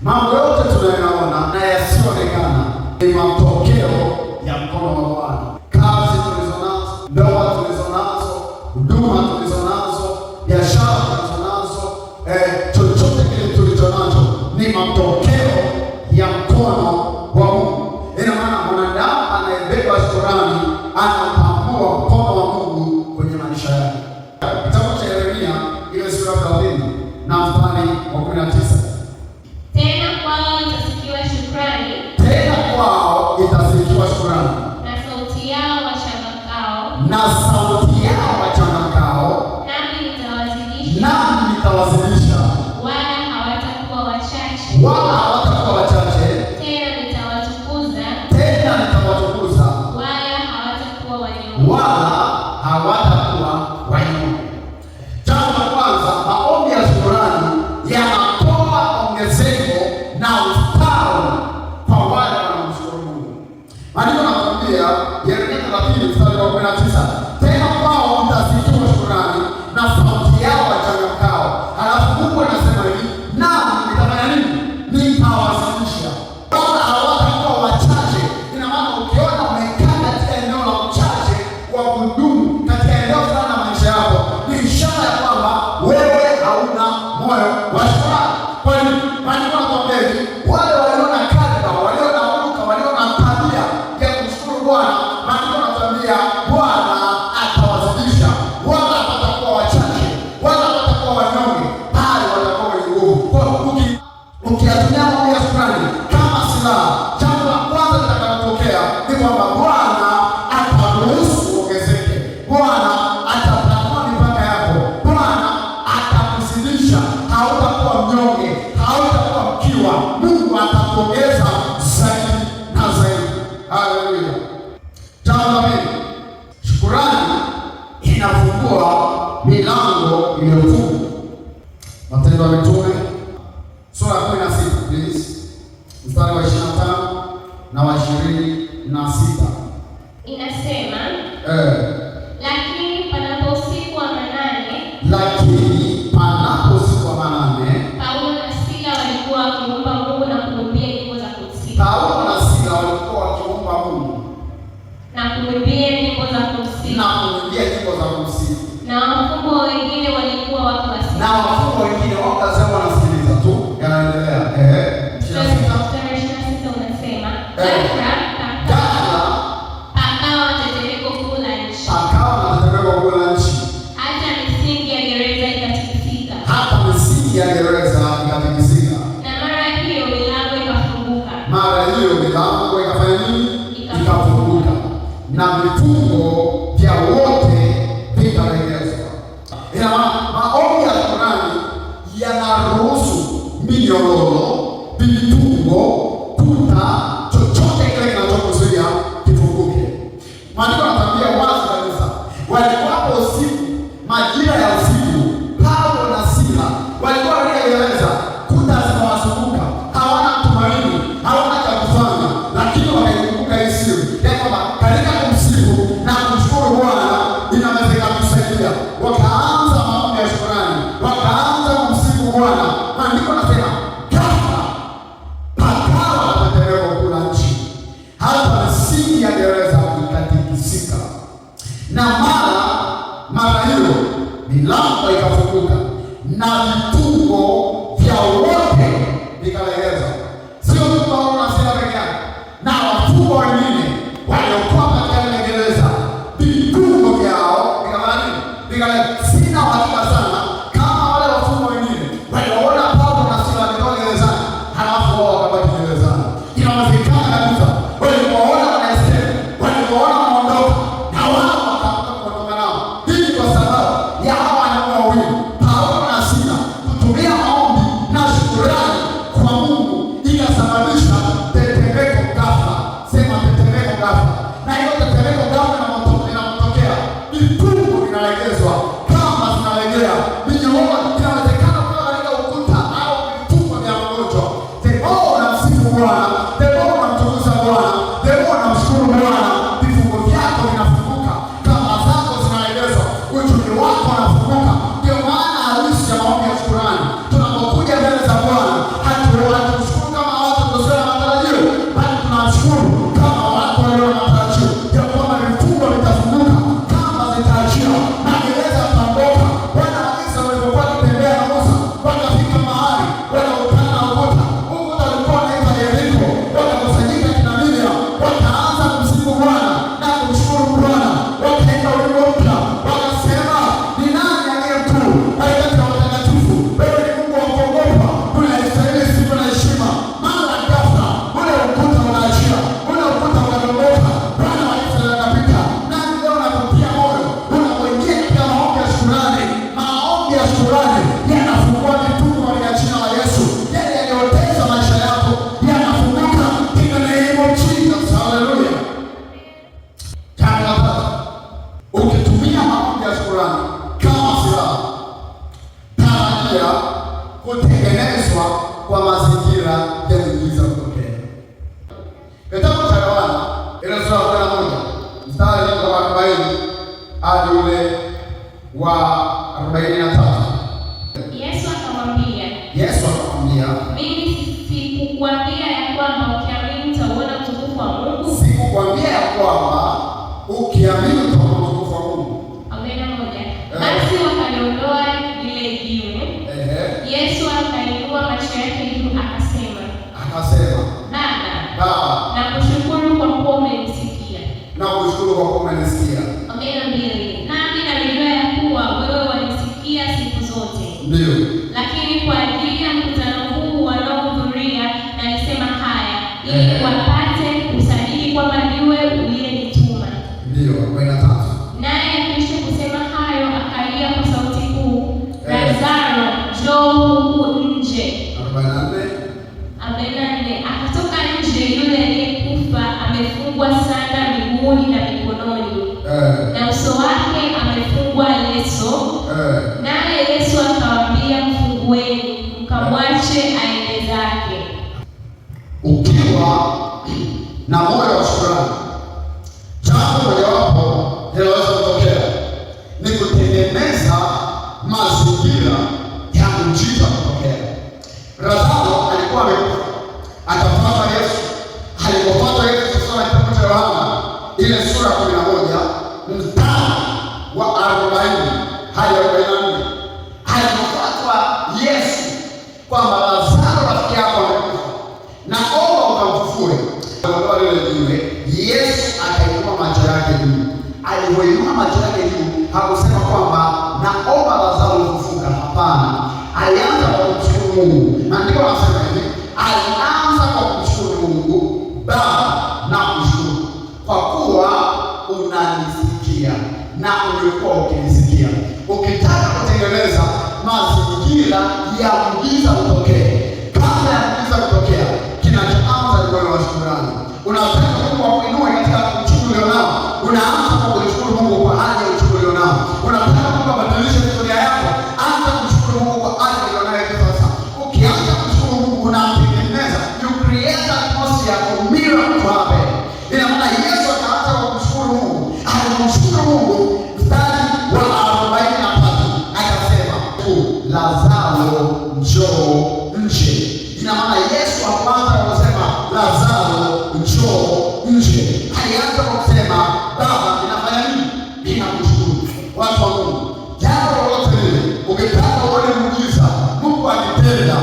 Mambo yote tunayoona na yasiyoonekana ni matokeo ya mkono wa Bwana. Kazi tulizonazo, ndoa tulizonazo, huduma tulizonazo, biashara tulizonazo, chochote kile tulichonacho ni matokeo ya mkono wa Mungu. Ina maana mwanadamu anayebeba shukrani anatambua mkono wa Mungu kwenye maisha yake. Kitabu cha Yeremia ile sura ya 30 na mstari wa 19. Tena kwao itasikiwa shukrani, na sauti yao wachangamkao, nami nitawazidisha, wala hawatakuwa wachache, tena nitawatukuza, wala hawatakuwa wanyonge. Jambo la kwanza, maombi ya shukrani yanatoa ongezeko na ustawi kwa wale wanaomshukuru Mungu. Maandiko yanatuambia Yeremia 30 mstari wa 19, tena kwao itasikiwa shukrani na sauti yao wachangamkao. Halafu Mungu anasema hivi, nami nitafanya nini? Nitawazidisha. Wala hawatakuwa wachache. Ina maana ukiona umekaa katika eneo la uchache wa kudumu katika eneo fulani la maisha yako, ni ishara ya kwamba wewe hauna moyo wa shukrani. Kwa hiyo maandiko yanatuambia hivi, wale waliona kadra, waliona uruka, waliona tabia ya kushukuru Bwana, maandiko yanatuambia Bwana atawazidisha, wala hawatakuwa wachache, wala hawatakuwa wanyonge, bali watakuwa wenye nguvu. Kwa hiyo ukiyatumia maombi ya shukrani kama silaha, jambo la kwanza litakalotokea ni kwamba Bwana ataruhusu uongezeke, Bwana atapanua mipaka yako, Bwana atakuzidisha, hautakuwa mnyonge, hautakuwa mkiwa. Mungu atakuongeza zaidi na zaidi. Haleluya. Jambo la pili, shukrani inafungua milango iliyofungwa. Matendo ya Mitume sura ya 16 please, mstari wa 25 na wa 26. Inasema, lakini panapo usiku wa manane, Paulo na Sila walikuwa wakiomba Mungu na kumwimbia nyimbo za kumsifu. Na wafungwa wengine walikuwa wakasema wanasikiliza tu, yanaendelea. 26 unasema, pakawa tetemeko kuu la nchi, hata misingi ya gereza ikatikisika. Na mara hiyo milango ikafanya nini? Ikafunguka, na vifungo vya wote vikalegezwa. Ina maana maombi ya shukrani yanaruhusu minyororo, vifungo, kuta, chochote kile kinachokuzuia kifunguke. Maandiko yanatuambia wazi kabisa, walikuwapo usiku, majira ya usiku, Paulo na Sila walikuwa wanaeleza, kuta zinawazunguka, hawana tumaini, hawana cha kufanya, lakini wakaikumbuka hii siri ya kwamba katika kumsifu na kumshukuru Bwana inaweza kusaidia. Wakaanza maombi ya shukrani, wakaanza kumsifu Bwana. Maandiko yanasema ghafla pakawa tetemeko kuu la nchi, hata misingi ya gereza ikatikisika, na mara hiyo milango ikafunguka na vifungo vya wote vikalegezwa. Sio tu Paulo na Sila peke yake, na wafungwa wengine waliokuwa katika ile gereza, vifungo vyao vikafanya nini? Sina uhakika sana kama wale wafungwa wengine waliona Paulo na Sila walitoka gerezani, halafu wao wakabaki gerezani. Inawezekana kabisa walipoona wanaesema, walipoona wanaondoka, na wao wakaamua kuondoka nao. Hii kwa sababu ya hawa wanaume wawili, Paulo na Sila, miguuni na mikononi, na uso wake amefungwa leso. Naye Yesu akawaambia, mfungueni, mkamwache aende zake. Ukiwa na moyo wa shukrani, jambo mojawapo linaweza kutokea ni kutengeneza mazingira ya muujiza kutokea. Lazaro alikuwa amekufa, akafuata Yesu. Alipopata Yesu, tusoma kitabu cha Yohana ile sura 11 mstari wa 40 hadi 44, alipofuatwa Yesu kwamba Lazaro rafiki yako amekufa, naomba ukamfufue. Kwa lile jiwe, Yesu akainua macho yake juu. Alipoinua macho yake juu, hakusema kwamba naomba Lazaro ufufuka. Hapana, alianza kwa kumshukuru Mungu. Na ndiko anasema hivi, alianza kwa kumshukuru Mungu Baba na kushukuru kwa kuwa unanisikia na ulikuwa ukinisikia. Ukitaka kutengeneza mazingira ya muujiza kutokea, kabla ya muujiza kutokea, kinachoanza ni moyo wa shukrani. Unataka Mungu akuinue katika uchungu ulionao, unaanza kwa kumshukuru Mungu kwa hali ya uchungu ulionao. Unataka Mungu abadilishe historia yako, anza kumshukuru Mungu kwa hali ulionayo hivi sasa. Ukianza kumshukuru Mungu, unatengeneza, you create atmosphere for miracle to happen. Ina maana Yesu akaanza kwa kumshukuru Mungu. Alimshukuru Mungu mstari wa 43 akasema, Lazaro njoo nje. Ina maana Yesu hakuanza kwa kusema Lazaro njoo nje. Alianza kwa kusema Baba, ninafanya nini? Ninakushukuru. Watu wa Mungu, jambo lolote lile ukitaka uone muujiza Mungu akitenda,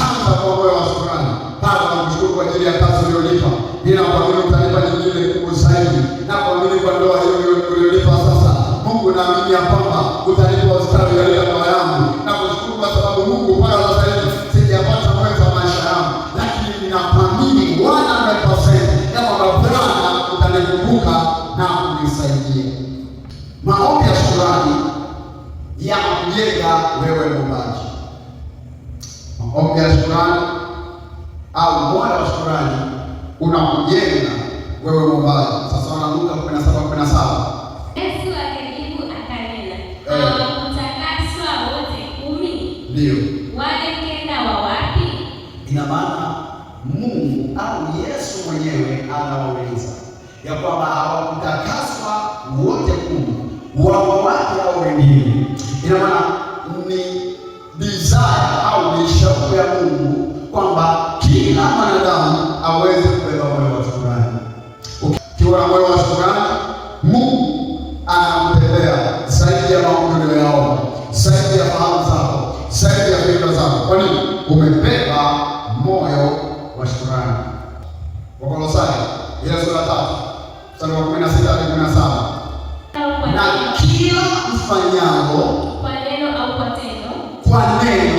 anza kwa moyo wa shukrani. Baba, nakushukuru kwa ajili ya kazi uliyonipa. Ninakuamini utanipa nyingine kubwa zaidi. Nakuamini kwa ndoa hiyo uliyonipa sasa. Mungu, naamini ya kwamba utanipa ustawi katika ndoa yangu. Nakushukuru kwa sababu Mungu, mpaka sasa hivi sijapata mwenza maisha yangu, lakini ninakuamini 100% ya kwamba Bwana utanikumbuka na kunisaidia. Maombi ya shukrani yanakujenga wewe mwombaji. Maombi ya shukrani au moyo wa shukrani unakujenga wewe mwombaji. Sasa wana Luka 17:17. Yesu akajibu akanena, hawakutakaswa wote 10? Ndio. Wale 9 wa wapi? Ina maana Mungu au Yesu mwenyewe anawauliza ya kwamba hawakutakaswa wote 10, wao wake au wengine. Ina maana ni desire au ni shauku ya Mungu kwamba kila mwanadamu aweze kubeba moyo wa shukrani. Ukiwa na moyo wa shukrani, Mungu anakutendea zaidi ya maombi uliyoyaomba, zaidi ya fahamu zako, zaidi ya fikra zako. Kwa nini? Umebeba moyo wa shukrani. Wakolosai ile sura 3 mstari wa 16 hadi 17. Na kila mfanyalo kwa neno au kwa tendo, fanyeni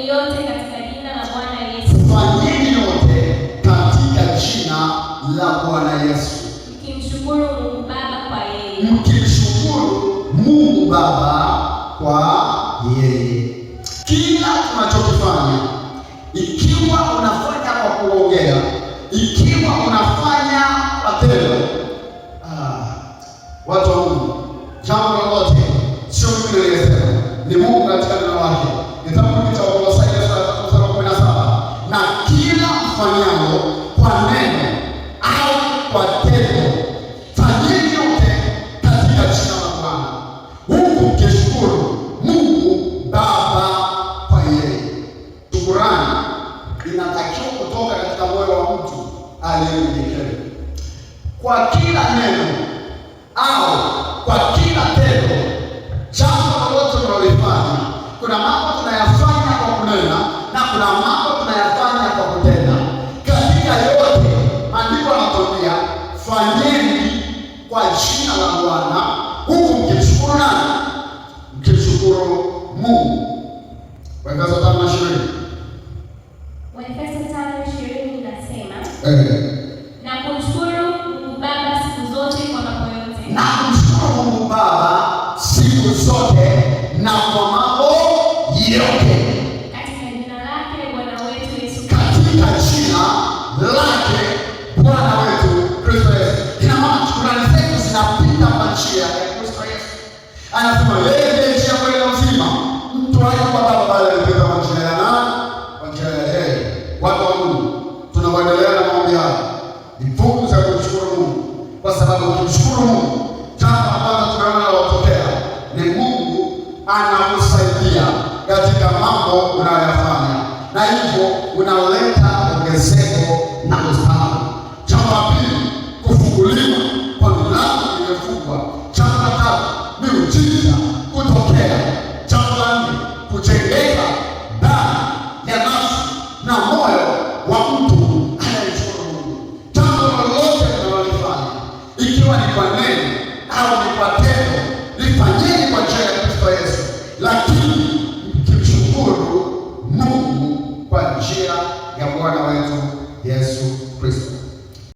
yote katika jina la Bwana Yesu. Fanyeni yote katika jina la Bwana Yesu, mkimshukuru Mungu Baba kwa yeye. Mkimshukuru Mungu Baba kwa yeye. Kila tunachokifanya, ikiwa unafanya kwa kuongea, ikiwa unafanya kwa tendo, watu wa Mungu, jambo lolote sio mimi niliyesema, ni Mungu katika neno lake. Kitabu cha Wakolosai sura 3:17, na kila mfanyalo kwa neno au kwa tendo, fanyeni yote katika jina la Bwana, huku mkishukuru Mungu Baba kwa yeye. Shukrani inatakiwa kutoka katika moyo wa mtu aliyenyenyekea kwa kila neno au kwa kila tendo. Jambo lolote tunalofanya, kuna mambo tunayafanya kwa kunena na kuna mambo tunayafanya kwa kutenda. Katika yote maandiko yanatuambia fanyeni kwa jina la Bwana, huku mkimshukuru nani? Mkimshukuru Mungu. Waefeso 5:20. Waefeso 5:20 inasema, na kumshukuru Mungu Baba siku zote kwa mambo yote. Na kumshukuru Mungu Baba siku zote na kwa mambo yote. Katika jina lake Bwana wetu Yesu. Katika jina lake Bwana wetu na hivyo unaleta ongezeko na ustawi. Jambo la pili, kufunguliwa kwa milango imefungwa. Jambo la tatu, miujiza kutokea. Jambo la nne, kujengeka ndani ya nafsi na moyo wa mtu anayemshukuru Mungu. Jambo lolote tunalolifanya, ikiwa ni kwa neno au ni kwa tendo, lifanyeni kwa njia ya Kristo Yesu, lakini mkimshukuru Mungu kwa njia ya Bwana wetu Yesu Kristo.